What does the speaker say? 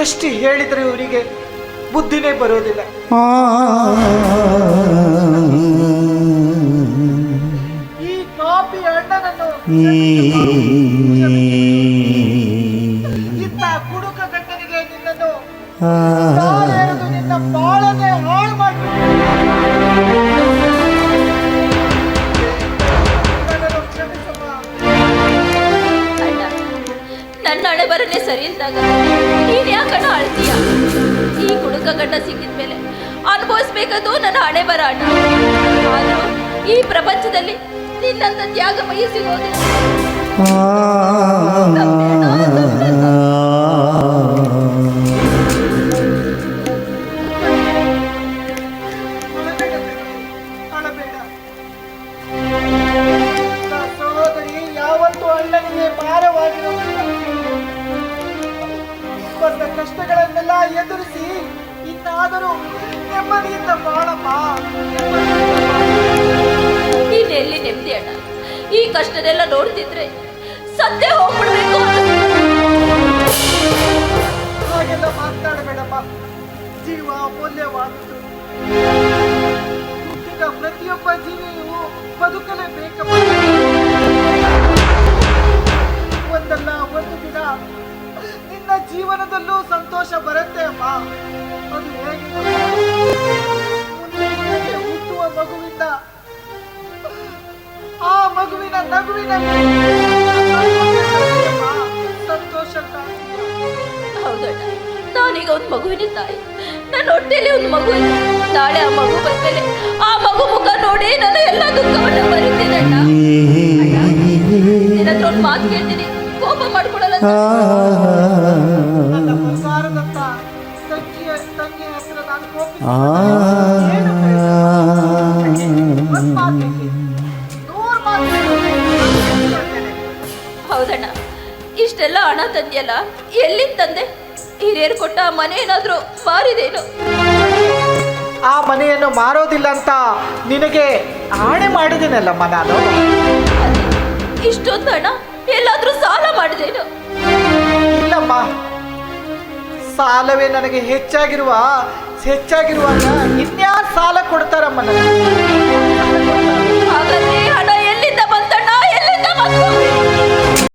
ಎಷ್ಟು ಹೇಳಿದ್ರೆ ಇವರಿಗೆ ಬುದ್ಧಿನೇ ಬರೋದಿಲ್ಲ. ಈ ಪಾಪಿ ಅಣ್ಣನನ್ನು ಇಂಥ ಕುಡುಕ ಗಂಡನಿಗೆ ನಿನ್ನನ್ನು ನಿನ್ನ ಬಾಳನೆ ಹಾಳು ಮಾಡಿ ನನ್ನ ಹಣೆ ಬರನೇ ಸರಿ ಇಲ್ದಾಗ ನೀನ್ ಯಾಕಣ್ಣ ಅಳ್ತೀಯ? ಈ ಕುಡುಕ ಗಂಡ ಸಿಕ್ಕಿದ್ಮೇಲೆ ಅನುಭವಿಸ್ಬೇಕದು ನನ್ನ ಹಣೆ ಬರ ಅಣ್ಣ. ಆದ್ರೂ ಈ ಪ್ರಪಂಚದಲ್ಲಿ ನಿನ್ನಂತ ತ್ಯಾಗಮಯಿ ಸಿಗೋದಿಲ್ಲ. ಸಹೋದರಿ ಯಾವತ್ತೂ ಅಣ್ಣನಿಗೆ ಭಾರವಾಗಿರುವುದಿಲ್ಲ. ಬಂದ ಕಷ್ಟಗಳನ್ನೆಲ್ಲ ಎದುರಿಸಿ ಇನ್ನಾದರೂ ನೆಮ್ಮದಿಯಿಂದ ಬಾಳಮ್ಮ. ಇನ್ನೆಲ್ಲಿ ನೆಮ್ಮದಿ ಅಣ್ಣ? ಈ ಕಷ್ಟನೆಲ್ಲ ನೋಡ್ತಿದ್ರೆ ಸತ್ತೇ ಹೋಗ್ಬಿಡ್ಬೇಕು. ಹಾಗೆಲ್ಲ ಮಾತಾಡಬೇಡಮ್ಮ. ಜೀವ ಅಮೂಲ್ಯವಾದದ್ದು. ಹುಟ್ಟಿದ ಪ್ರತಿಯೊಬ್ಬ ಜೀವಿಯು ಬದುಕಲೇಬೇಕಮ್ಮ. ಒಂದಲ್ಲ ಒಂದು ದಿನ ನಿನ್ನ ಜೀವನದಲ್ಲೂ ಸಂತೋಷ ಬರುತ್ತೆ ಅಮ್ಮ. ಅದು ಹೇಗೆ ಮುಂದೆ ಹುಟ್ಟುವ ಮಗುವಿಂದ ಆ ಮಗುವಿನ ನಗುವಿನಲ್ಲಿ ಸಂತೋಷ ಕಾಣ್ತೀಯ. ಹೌದಣ್ಣ, ನಾನೀಗ ಒಂದು ಮಗುವಿನ ತಾಯಿ. ನನ್ನ ಹೊಟ್ಟೆಯಲ್ಲಿ ಒಂದು ಮಗು ಇದೆ. ನಾಳೆ ಆ ಮಗು ಬಂದ್ಮೇಲೆ ಆ ಮಗು ಮುಖ ನೋಡಿ ನಾನು ಎಲ್ಲ ದುಃಖವನ್ನ ಬರೀತೀನಿ ಅಣ್ಣ. ನಿನ್ನ ಹತ್ರ ಒಂದು ಮಾತು ಕೇಳ್ತೀನಿ, ಕೋಪ ಮಾಡ್ಕೊಡಲ್ಲ. ನನ್ನ ಪ್ರಸಾರದಂತ ತಂಗಿಯ ಹತ್ರ ನಾನು ಹೌದಣ್ಣ, ಇಷ್ಟೆಲ್ಲ ಹಣ ತಂದೆಯಲ್ಲ, ಎಲ್ಲಿಂದ ತಂದೆ? ಹಿರಿಯರು ಕೊಟ್ಟ ಮನೆ ಏನಾದ್ರೂ ಮಾರಿದೇನು? ಆ ಮನೆಯನ್ನು ಮಾರೋದಿಲ್ಲ ಅಂತ ನಿನಗೆ ಆಣೆ ಮಾಡಿದ್ದೀನಲ್ಲಮ್ಮ ನಾನು. ಇಷ್ಟೊಂದು ಹಣ ಎಲ್ಲಾದ್ರೂ ಸಾಲ ಮಾಡಿದೇನು? ಇಲ್ಲಮ್ಮ, ಸಾಲವೇ ನನಗೆ ಹೆಚ್ಚಾಗಿರುವಾಗ ಇನ್ಯಾರು ಸಾಲ ಕೊಡ್ತಾರಮ್ಮ ನನಗೆ? ಹಾಗಾದ್ರೆ